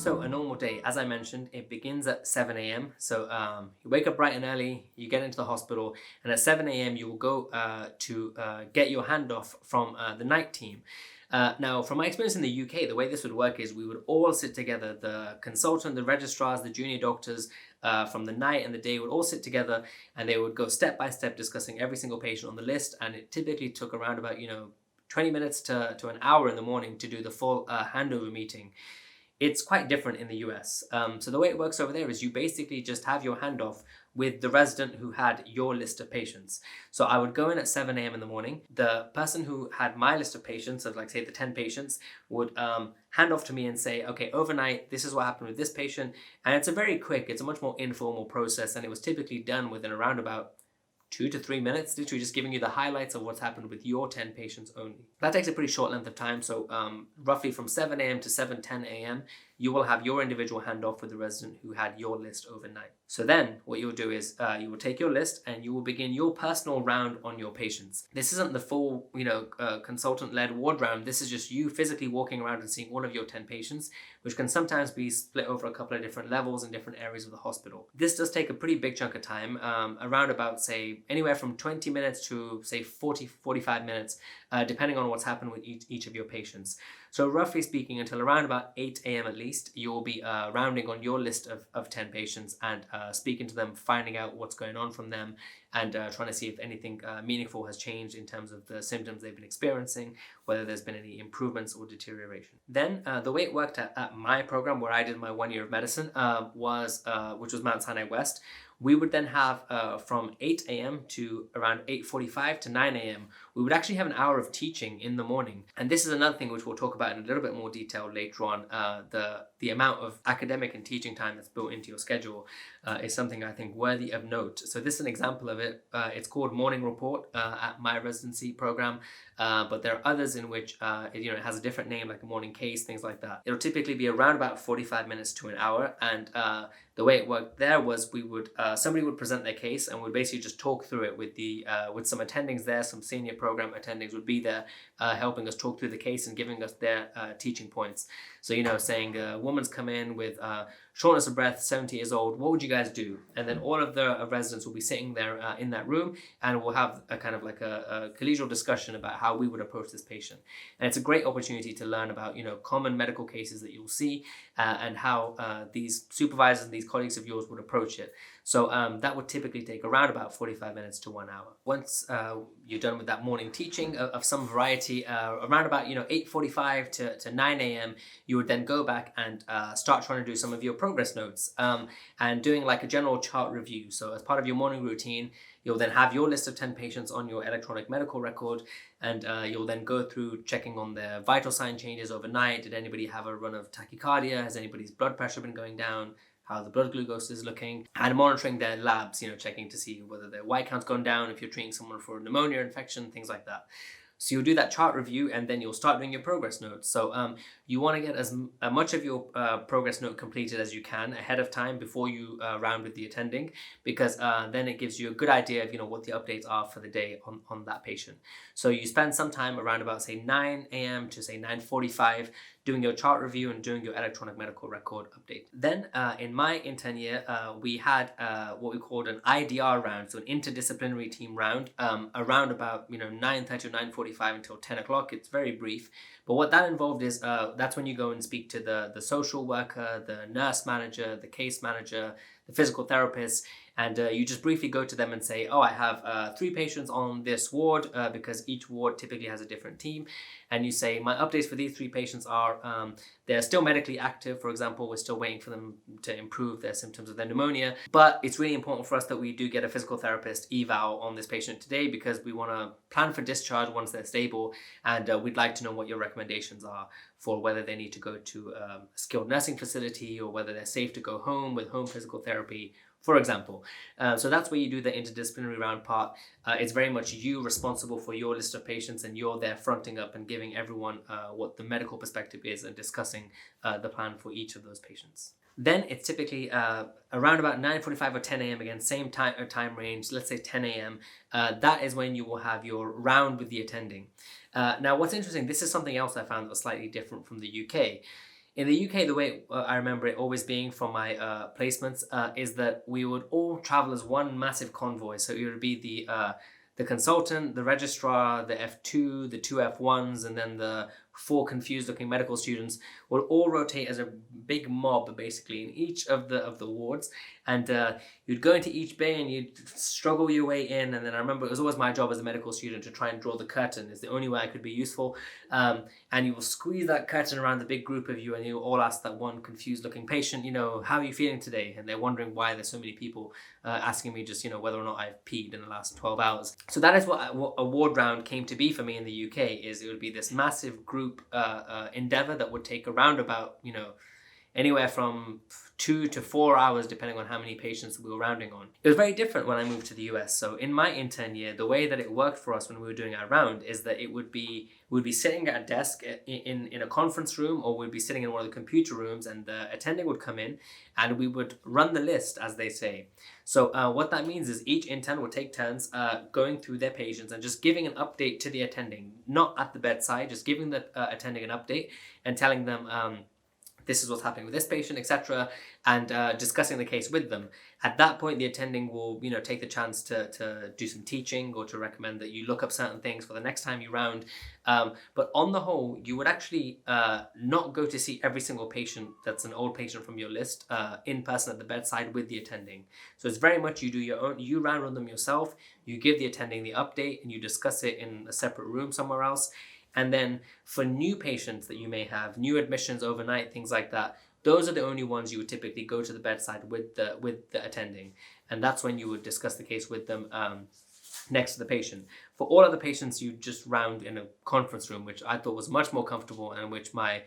So a normal day, as I mentioned, it begins at 7 a.m. So you wake up bright and early, you get into the hospital, and at 7 a.m. you will go to get your handoff from the night team. Now, from my experience in the UK, the way this would work is we would all sit together. The consultant, the registrars, the junior doctors from the night and the day would all sit together, and they would go step by step discussing every single patient on the list. And it typically took around about 20 minutes to an hour in the morning to do the full handover meeting. It's quite different in the US. So the way it works over there is you basically just have your handoff with the resident who had your list of patients. So I would go in at 7 a.m. in the morning. The person who had my list of patients, of like say the 10 patients, would hand off to me and say, okay, overnight, this is what happened with this patient. And it's it's a much more informal process. And it was typically done within around about 2 to 3 minutes, literally just giving you the highlights of what's happened with your 10 patients only. That takes a pretty short length of time. So roughly from 7 a.m. to 7:10 a.m., you will have your individual handoff with the resident who had your list overnight. So then what you'll do is you will take your list and you will begin your personal round on your patients. This isn't the full, consultant-led ward round. This is just you physically walking around and seeing all of your 10 patients, which can sometimes be split over a couple of different levels in different areas of the hospital. This does take a pretty big chunk of time, around about, say, anywhere from 20 minutes to, say, 45 minutes, depending on what's happened with each of your patients. So roughly speaking, until around about 8 a.m. at least, you will be rounding on your list of 10 patients and speaking to them, finding out what's going on from them, and trying to see if anything meaningful has changed in terms of the symptoms they've been experiencing, whether there's been any improvements or deterioration. Then the way it worked at my program, where I did my 1 year of medicine, which was Mount Sinai West, we would then have from 8 a.m. to around 8:45 to 9 a.m. we would actually have an hour of teaching in the morning. And this is another thing which we'll talk about in a little bit more detail later on. The amount of academic and teaching time that's built into your schedule is something I think worthy of note. So this is an example of it. It's called Morning Report at my residency program, but there are others in which it has a different name, like a morning case, things like that. It'll typically be around about 45 minutes to an hour, and the way it worked there was we would somebody would present their case, and we'd basically just talk through it with some attendings there. Some senior program attendings would be there helping us talk through the case and giving us their teaching points. So saying a woman's come in with shortness of breath, 70 years old, what would you guys do? And then all of the residents will be sitting there in that room, and we'll have a kind of like a collegial discussion about how we would approach this patient. And it's a great opportunity to learn about common medical cases that you'll see, and how these supervisors and these colleagues of yours would approach it. So that would typically take around about 45 minutes to 1 hour. Once you're done with that morning teaching of some variety, around about 8:45 to 9 a.m., you would then go back and start trying to do some of your progress notes and doing like a general chart review. So as part of your morning routine, you'll then have your list of 10 patients on your electronic medical record, and you'll then go through checking on their vital sign changes overnight. Did anybody have a run of tachycardia? Has anybody's blood pressure been going down? How the blood glucose is looking, and monitoring their labs, checking to see whether their white count's gone down, if you're treating someone for a pneumonia infection, things like that. So you'll do that chart review, and then you'll start doing your progress notes. So you want to get as much of your progress note completed as you can ahead of time before you round with the attending, because then it gives you a good idea of what the updates are for the day on that patient. So you spend some time around about, say, 9 a.m. to, say, 9:45 doing your chart review and doing your electronic medical record update. Then in my intern year, we had what we called an IDR round, so an interdisciplinary team round, around about 9:30 or 9:45 until 10 o'clock. It's very brief. But what that involved is that's when you go and speak to the social worker, the nurse manager, the case manager, the physical therapist, and you just briefly go to them and say, I have 3 patients on this ward, because each ward typically has a different team. And you say, my updates for these 3 patients are they're still medically active. For example, we're still waiting for them to improve their symptoms of their pneumonia. But it's really important for us that we do get a physical therapist eval on this patient today, because we want to plan for discharge once they're stable. And we'd like to know what your recommendations are for whether they need to go to a skilled nursing facility or whether they're safe to go home with home physical therapy, for example. So that's where you do the interdisciplinary round part. It's very much you responsible for your list of patients, and you're there fronting up and giving everyone what the medical perspective is and discussing the plan for each of those patients. Then it's typically around about 9:45 or 10 a.m. again, same time range, let's say 10 a.m. That is when you will have your round with the attending. Now, what's interesting, this is something else I found that was slightly different from the UK. In the UK, the way I remember it always being from my placements is that we would all travel as one massive convoy. So it would be the consultant, the registrar, the F2, the two F1s, and then the four confused-looking medical students would all rotate as a big mob, basically, in each of the wards. And you'd go into each bay and you'd struggle your way in. And then I remember it was always my job as a medical student to try and draw the curtain. It's the only way I could be useful. And you will squeeze that curtain around the big group of you, and you all ask that one confused-looking patient, how are you feeling today? And they're wondering why there's so many people asking me just, whether or not I've peed in the last 12 hours. So that is what a ward round came to be for me in the UK. Is it would be this massive group endeavor that would take around about, anywhere from 2 to 4 hours, depending on how many patients we were rounding on. It was very different when I moved to the US. So in my intern year, the way that it worked for us when we were doing our round is that we'd be sitting at a desk in a conference room, or we'd be sitting in one of the computer rooms, and the attending would come in and we would run the list, as they say. So what that means is each intern would take turns going through their patients and just giving an update to the attending, not at the bedside, just giving the attending an update and telling them this is what's happening with this patient, etc., and discussing the case with them. At that point, the attending will, take the chance to do some teaching, or to recommend that you look up certain things for the next time you round. But on the whole, you would actually not go to see every single patient that's an old patient from your list in person at the bedside with the attending. So it's very much you do your own, you round on them yourself, you give the attending the update, and you discuss it in a separate room somewhere else. And then for new patients that you may have, new admissions overnight, things like that, those are the only ones you would typically go to the bedside with the attending. And that's when you would discuss the case with them next to the patient. For all other patients, you just round in a conference room, which I thought was much more comfortable, and which my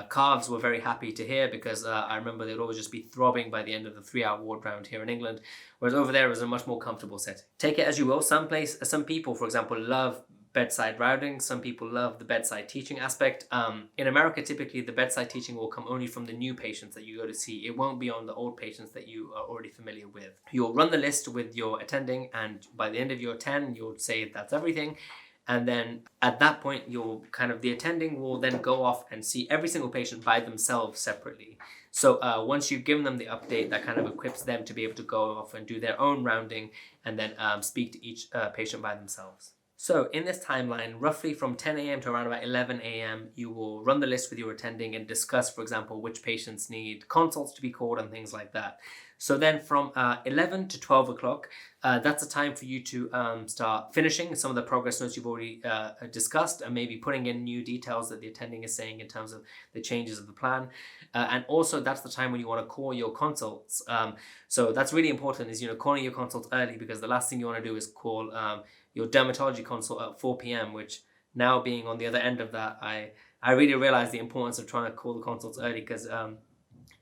calves were very happy to hear, because I remember they'd always just be throbbing by the end of the 3-hour ward round here in England, whereas over there it was a much more comfortable setting. Take it as you will. Some people, for example, love bedside rounding. Some people love the bedside teaching aspect. In America, typically the bedside teaching will come only from the new patients that you go to see. It won't be on the old patients that you are already familiar with. You'll run the list with your attending, and by the end of your 10, you'll say that's everything. And then at that point, the attending will then go off and see every single patient by themselves separately. So once you've given them the update, that kind of equips them to be able to go off and do their own rounding, and then speak to each patient by themselves. So in this timeline, roughly from 10 a.m. to around about 11 a.m., you will run the list with your attending and discuss, for example, which patients need consults to be called and things like that. So then from 11 to 12 o'clock, that's a time for you to start finishing some of the progress notes you've already discussed, and maybe putting in new details that the attending is saying in terms of the changes of the plan. And also that's the time when you want to call your consults. So that's really important, is, calling your consults early, because the last thing you want to do is call your dermatology consult at 4 p.m., which now being on the other end of that, I really realize the importance of trying to call the consults early, because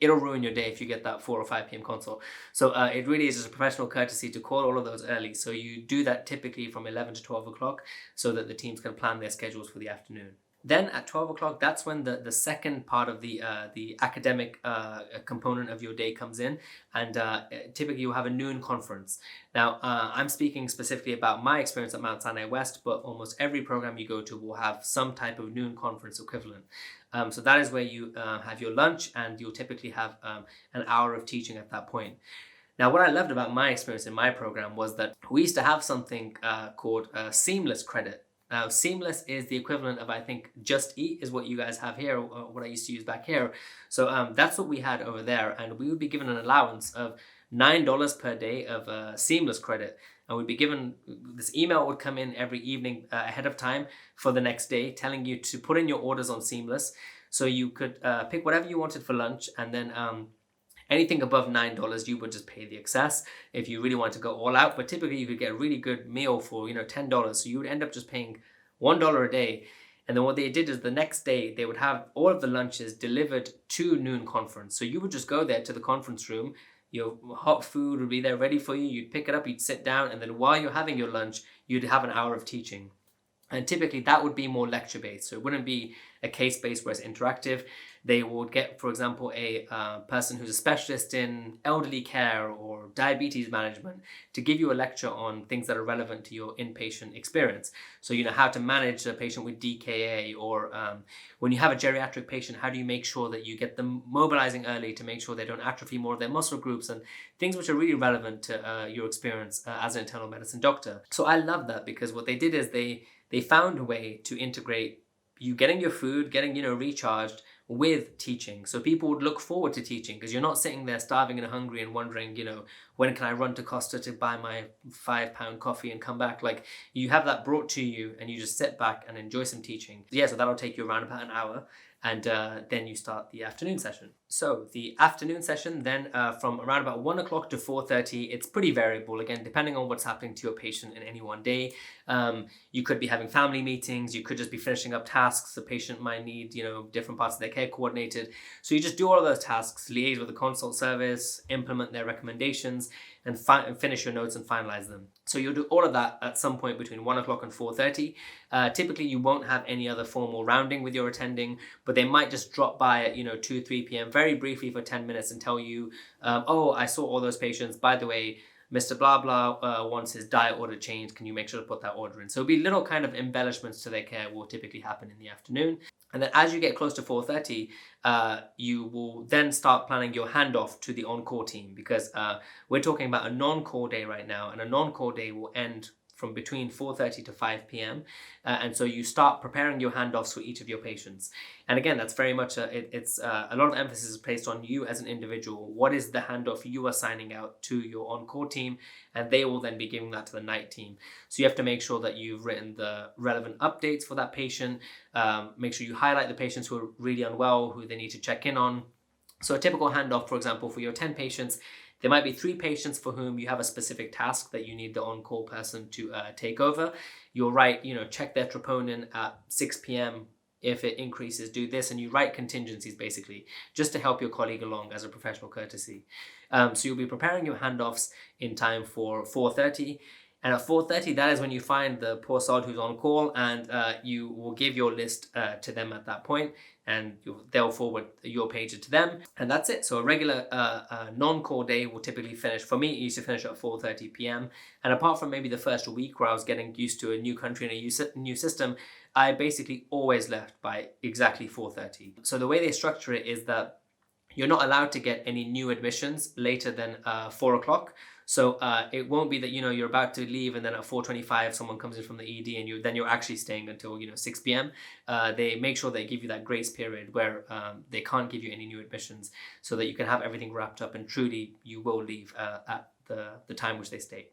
it'll ruin your day if you get that 4 or 5 p.m. consult. So it really is just a professional courtesy to call all of those early. So you do that typically from 11 to 12 o'clock so that the teams can plan their schedules for the afternoon. Then at 12 o'clock, that's when the second part of the academic component of your day comes in. And typically you'll have a noon conference. Now, I'm speaking specifically about my experience at Mount Sinai West, but almost every program you go to will have some type of noon conference equivalent. So that is where you have your lunch, and you'll typically have an hour of teaching at that point. Now, what I loved about my experience in my program was that we used to have something called seamless credit. Now, seamless is the equivalent of, I think, Just Eat is what you guys have here, or what I used to use back here. So that's what we had over there, and we would be given an allowance of $9 per day of seamless credit. And we'd be given, this email would come in every evening ahead of time for the next day, telling you to put in your orders on Seamless. So you could pick whatever you wanted for lunch, and then anything above $9, you would just pay the excess if you really want to go all out. But typically you could get a really good meal for, $10. So you would end up just paying $1 a day. And then what they did is the next day they would have all of the lunches delivered to noon conference. So you would just go there to the conference room. Your hot food would be there ready for you. You'd pick it up, you'd sit down, and then while you're having your lunch, you'd have an hour of teaching. And typically that would be more lecture based. So it wouldn't be a case-based where it's interactive. They would get, for example, a person who's a specialist in elderly care or diabetes management to give you a lecture on things that are relevant to your inpatient experience. So, how to manage a patient with DKA, or when you have a geriatric patient, how do you make sure that you get them mobilizing early to make sure they don't atrophy more of their muscle groups, and things which are really relevant to your experience as an internal medicine doctor. So I love that, because what they did is they found a way to integrate you getting your food, getting, recharged with teaching. So people would look forward to teaching, because you're not sitting there starving and hungry and wondering, when can I run to Costa to buy my £5 coffee and come back? Like, you have that brought to you and you just sit back and enjoy some teaching. So that'll take you around about an hour. And then you start the afternoon session. So the afternoon session then from around about 1 o'clock to 4:30, it's pretty variable, again, depending on what's happening to your patient in any one day. You could be having family meetings, you could just be finishing up tasks. The patient might need, different parts of their care coordinated. So you just do all of those tasks, liaise with the consult service, implement their recommendations, and finish your notes and finalize them. So you'll do all of that at some point between 1 o'clock and 4:30. Typically, you won't have any other formal rounding with your attending, but they might just drop by at 2, 3 p.m. very briefly for 10 minutes and tell you, I saw all those patients. By the way, Mr. Blah Blah wants his diet order changed. Can you make sure to put that order in? So it'll be little kind of embellishments to their care will typically happen in the afternoon. And then as you get close to 4:30, you will then start planning your handoff to the on-call team, because we're talking about a non-call day right now, and a non-call day will end from between 4:30 to 5 p.m. And so you start preparing your handoffs for each of your patients. And again, that's very much a lot of emphasis is placed on you as an individual. What is the handoff you are signing out to your on-call team? And they will then be giving that to the night team. So you have to make sure that you've written the relevant updates for that patient. Make sure you highlight the patients who are really unwell, who they need to check in on. So a typical handoff, for example, for your 10 patients, there might be 3 patients for whom you have a specific task that you need the on-call person to take over. You'll write, check their troponin at 6 p.m. If it increases, do this, and you write contingencies basically, just to help your colleague along as a professional courtesy. So you'll be preparing your handoffs in time for 4:30. And at 4:30, that is when you find the poor sod who's on call, and you will give your list to them at that point, and they'll forward your pager to them, and that's it. So a regular non-call day will typically finish, for me, it used to finish at 4:30 p.m. And apart from maybe the first week where I was getting used to a new country and a new system, I basically always left by exactly 4:30. So the way they structure it is that you're not allowed to get any new admissions later than 4 o'clock. So it won't be that you're about to leave and then at 4:25 someone comes in from the ED and you're actually staying until 6 p.m. They make sure they give you that grace period where they can't give you any new admissions, so that you can have everything wrapped up and truly you will leave at the time which they state.